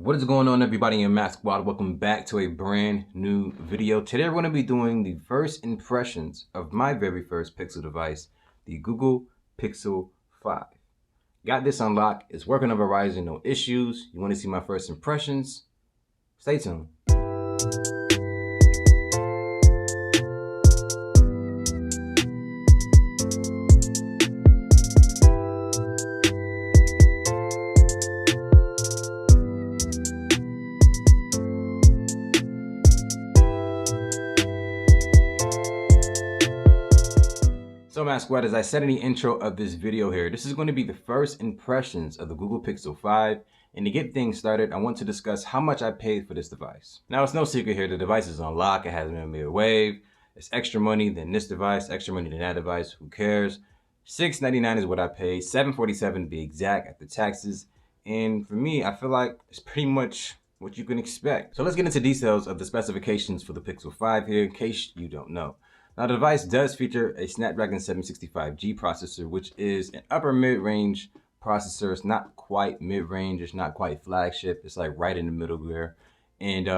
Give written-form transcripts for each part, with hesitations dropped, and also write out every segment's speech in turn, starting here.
What is going on, everybody in Math Squad? Welcome back to a brand new video. Today we're going to be doing the first impressions of my very first Pixel device, the Google Pixel 5. Got this unlocked. It's working on Verizon, no issues. You want to see my first impressions? Stay tuned. So Math Squad, as I said in the intro of this video here, this is going to be the first impressions of the Google Pixel 5. And to get things started, I want to discuss how much I paid for this device. Now, it's no secret here, the device is on lock, it has millimeter wave, it's extra money than this device, extra money than that device, who cares? $699 is what I paid, $747 to be exact after taxes. And for me, I feel like it's pretty much what you can expect. So let's get into details of the specifications for the Pixel 5 here, in case you don't know. Now, the device does feature a Snapdragon 765G processor, which is an upper mid-range processor. It's not quite mid-range, it's not quite flagship, it's like right in the middle there. And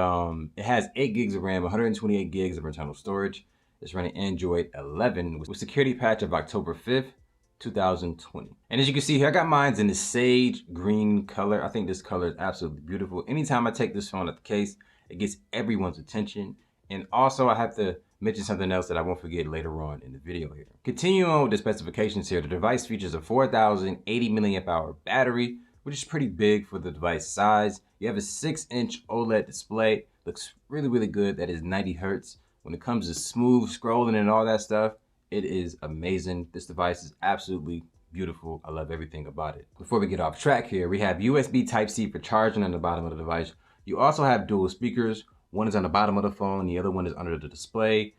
it has 8 gigs of RAM, 128 gigs of internal storage. It's running Android 11 with security patch of October 5th, 2020. And as you can see here, I got mine in the sage green color. I think this color is absolutely beautiful. Anytime I take this phone out the case, it gets everyone's attention. And also I have to mention something else that I won't forget later on in the video here. Continuing on with the specifications here, the device features a 4,080 milliamp hour battery, which is pretty big for the device size. You have a 6-inch OLED display, looks really good. That is 90 Hertz. When it comes to smooth scrolling and all that stuff, it is amazing. This device is absolutely beautiful. I love everything about it. Before we get off track here, we have USB Type-C for charging on the bottom of the device. You also have dual speakers. One is on the bottom of the phone, the other one is under the display.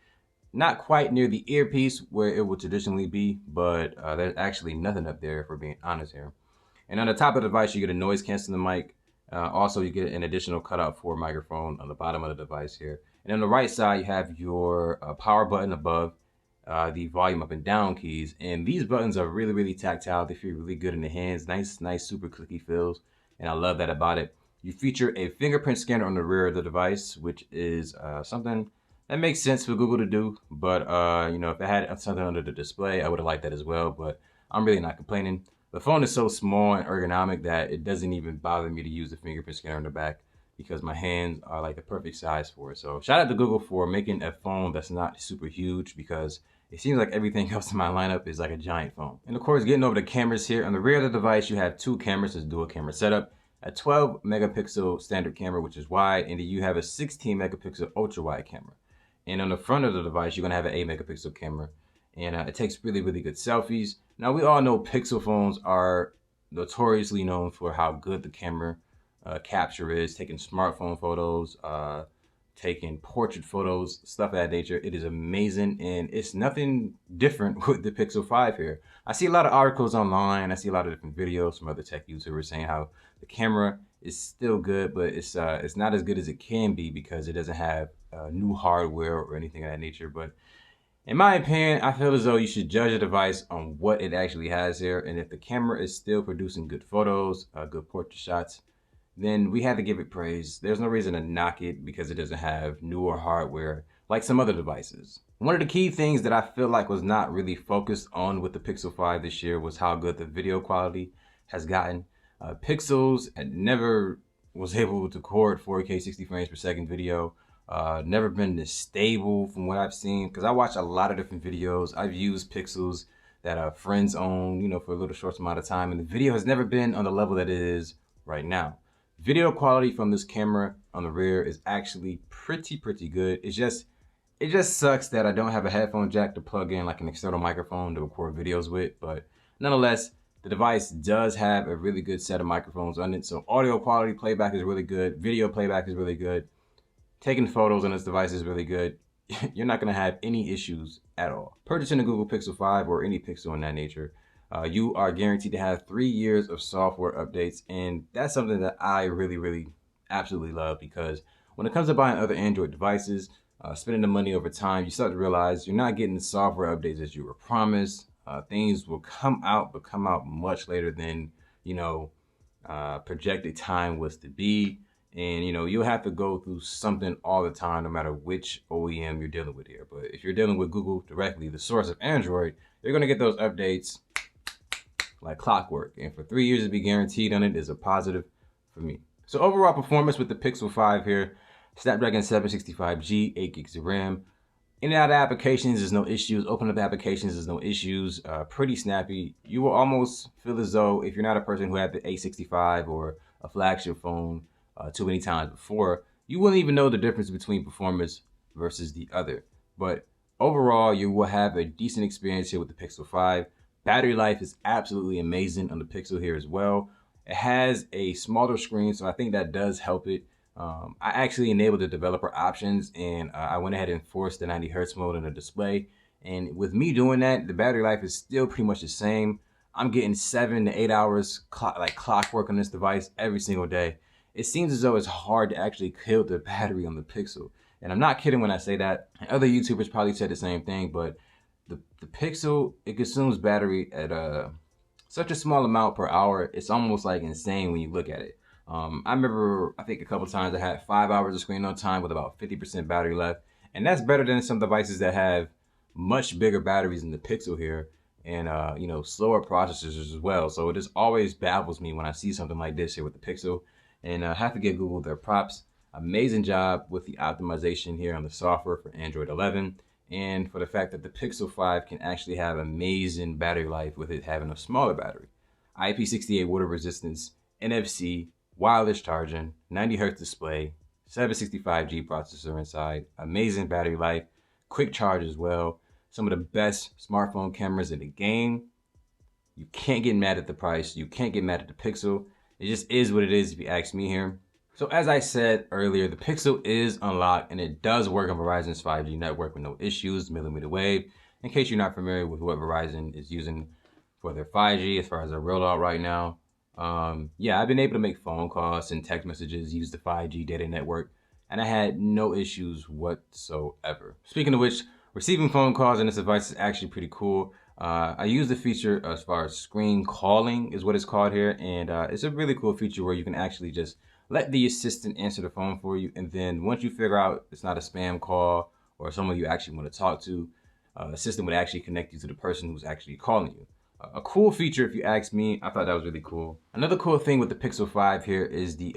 Not quite near the earpiece where it would traditionally be, but there's actually nothing up there, if we're being honest here. And on the top of the device, you get a noise canceling mic. Also, you get an additional cutout for microphone on the bottom of the device here. And on the right side, you have your power button above, the volume up and down keys. And these buttons are really tactile. They feel really good in the hands. Nice, super clicky feels. And I love that about it. You feature a fingerprint scanner on the rear of the device, which is something that makes sense for Google to do. But, you know, if it had something under the display, I would have liked that as well. But I'm really not complaining. The phone is so small and ergonomic that it doesn't even bother me to use the fingerprint scanner in the back because my hands are like the perfect size for it. So shout out to Google for making a phone that's not super huge, because it seems like everything else in my lineup is like a giant phone. And of course, getting over the cameras here, on the rear of the device, you have 2 cameras. It's a dual camera setup. A 12 megapixel standard camera, which is wide, and then you have a 16 megapixel ultra wide camera. And on the front of the device, you're gonna have an 8 megapixel camera, and it takes really good selfies. Now, we all know Pixel phones are notoriously known for how good the camera capture is, taking smartphone photos, taking portrait photos, stuff of that nature. It is amazing, and it's nothing different with the Pixel 5 here. I see a lot of articles online, I see a lot of different videos from other tech YouTubers saying how the camera is still good, but it's not as good as it can be because it doesn't have new hardware or anything of that nature. But in my opinion, I feel as though you should judge a device on what it actually has here, and if the camera is still producing good photos, good portrait shots, then we have to give it praise. There's no reason to knock it because it doesn't have newer hardware like some other devices. One of the key things that I feel like was not really focused on with the Pixel 5 this year was how good the video quality has gotten. Pixels never was able to record 4K 60 frames per second video. Never been this stable from what I've seen, because I watch a lot of different videos. I've used Pixels that friends own, you know, for a little short amount of time, and the video has never been on the level that it is right now. Video quality from this camera on the rear is actually pretty good. It just sucks that I don't have a headphone jack to plug in like an external microphone to record videos with, but nonetheless, the device does have a really good set of microphones on it. So audio quality playback is really good. Video playback is really good. Taking photos on this device is really good. You're not gonna have any issues at all. Purchasing a Google Pixel 5 or any Pixel in that nature, you are guaranteed to have 3 years of software updates. And that's something that I really absolutely love, because when it comes to buying other Android devices, spending the money over time, you start to realize you're not getting the software updates as you were promised. Things will come out, but come out much later than, you know, projected time was to be. And you'll have to go through something all the time, no matter which OEM you're dealing with here. But if you're dealing with Google directly, the source of Android, you're gonna get those updates like clockwork. And for 3 years to be guaranteed on it is a positive for me. So overall performance with the Pixel 5 here, Snapdragon 765G, 8 gigs of RAM. In and out of applications, there's no issues. Open up applications, there's no issues. Pretty snappy. You will almost feel as though if you're not a person who had the A65 or a flagship phone too many times before, you wouldn't even know the difference between performance versus the other. But overall, you will have a decent experience here with the Pixel 5. Battery life is absolutely amazing on the Pixel here as well. It has a smaller screen, so I think that does help it. I actually enabled the developer options, and I went ahead and forced the 90 Hertz mode in the display. And with me doing that, the battery life is still pretty much the same. I'm getting 7 to 8 hours like clockwork on this device every single day. It seems as though it's hard to actually kill the battery on the Pixel. And I'm not kidding when I say that. And other YouTubers probably said the same thing, but the Pixel, it consumes battery at such a small amount per hour. It's almost like insane when you look at it. I remember, I think a couple times I had 5 hours of screen on time with about 50% battery left. And that's better than some devices that have much bigger batteries than the Pixel here, and slower processors as well. So it just always baffles me when I see something like this here with the Pixel. And I have to give Google their props. Amazing job with the optimization here on the software for Android 11. And for the fact that the Pixel 5 can actually have amazing battery life with it having a smaller battery. IP68 water resistance, NFC, wireless charging, 90 Hertz display, 765G processor inside, amazing battery life, quick charge as well, some of the best smartphone cameras in the game. You can't get mad at the price. You can't get mad at the Pixel. It just is what it is if you ask me here. So as I said earlier, the Pixel is unlocked and it does work on Verizon's 5G network with no issues, millimeter wave. In case you're not familiar with what Verizon is using for their 5G as far as their rollout right now. Yeah, I've been able to make phone calls and text messages, use the 5G data network, and I had no issues whatsoever. Speaking of which, receiving phone calls on this device is actually pretty cool. I use the feature as far as screen calling is what it's called here, and it's a really cool feature where you can actually just let the assistant answer the phone for you, and then once you figure out it's not a spam call or someone you actually want to talk to, the system would actually connect you to the person who's actually calling you. A cool feature if you ask me. I thought that was really cool. Another cool thing with the Pixel 5 here is the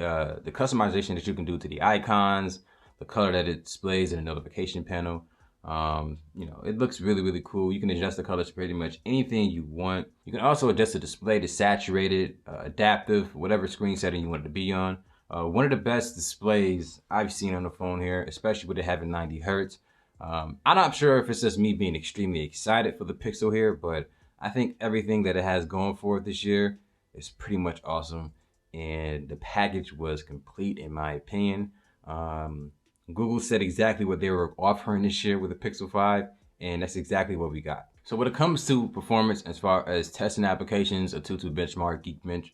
customization that you can do to the icons, the color that it displays in the notification panel. It looks really, really cool. You can adjust the colors to pretty much anything you want. You can also adjust the display to saturated, adaptive, whatever screen setting you want it to be on. One of the best displays I've seen on the phone here, especially with it having 90 Hertz. I'm not sure if it's just me being extremely excited for the Pixel here, but I think everything that it has going for it this year is pretty much awesome. And the package was complete in my opinion. Google said exactly what they were offering this year with the Pixel 5, and that's exactly what we got. So when it comes to performance as far as testing applications, a 2.2 benchmark, Geekbench,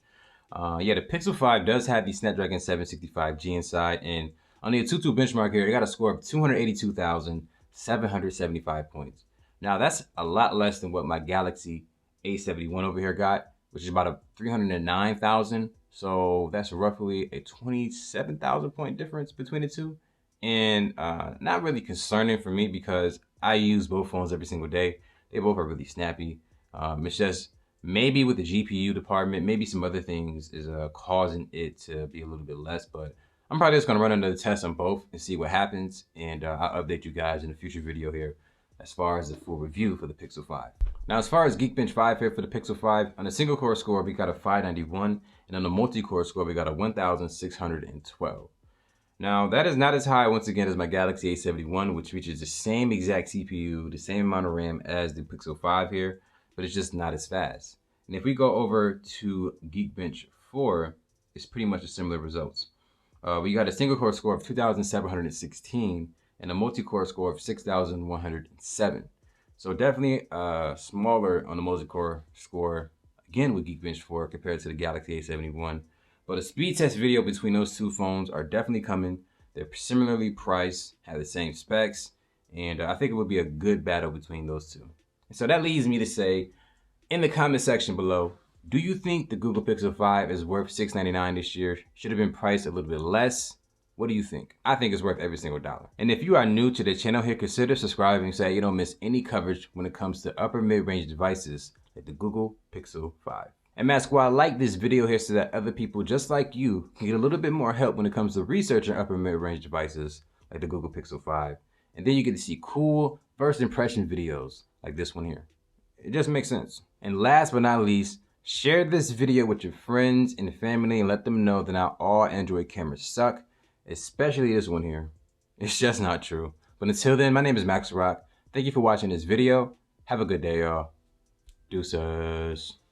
yeah, the Pixel 5 does have the Snapdragon 765G inside, and on the 2.2 benchmark here, it got a score of 282,775 points. Now that's a lot less than what my Galaxy A71 over here got, which is about a 309,000. So that's roughly a 27,000 point difference between the two. And not really concerning for me because I use both phones every single day. They both are really snappy. It's just maybe with the GPU department, maybe some other things is causing it to be a little bit less. But I'm probably just going to run another test on both and see what happens. And I'll update you guys in a future video here as far as the full review for the Pixel 5. Now, as far as Geekbench 5 here for the Pixel 5, on a single core score, we got a 591. And on the multi-core score, we got a 1,612. Now, that is not as high, once again, as my Galaxy A71, which features the same exact CPU, the same amount of RAM as the Pixel 5 here, but it's just not as fast. And if we go over to Geekbench 4, it's pretty much a similar results. We got a single core score of 2,716 and a multi-core score of 6,107. So definitely smaller on the multi-core score, again with Geekbench 4 compared to the Galaxy A71. But a speed test video between those two phones are definitely coming. They're similarly priced, have the same specs, and I think it would be a good battle between those two. And so that leads me to say, in the comment section below, Do you think the Google Pixel 5 is worth $699 this year? Should have been priced a little bit less? What do you think? I think it's worth every single dollar. And if you are new to the channel here, consider subscribing so you don't miss any coverage when it comes to upper mid-range devices like the Google Pixel 5. And Matt Squad, like this video here so that other people just like you can get a little bit more help when it comes to researching upper mid-range devices like the Google Pixel 5. And then you get to see cool first impression videos like this one here. It just makes sense. And last but not least, share this video with your friends and family and let them know that not all Android cameras suck, especially this one here. It's just not true. But until then, my name is Max Rock. Thank you for watching this video. Have a good day, y'all. Deuces.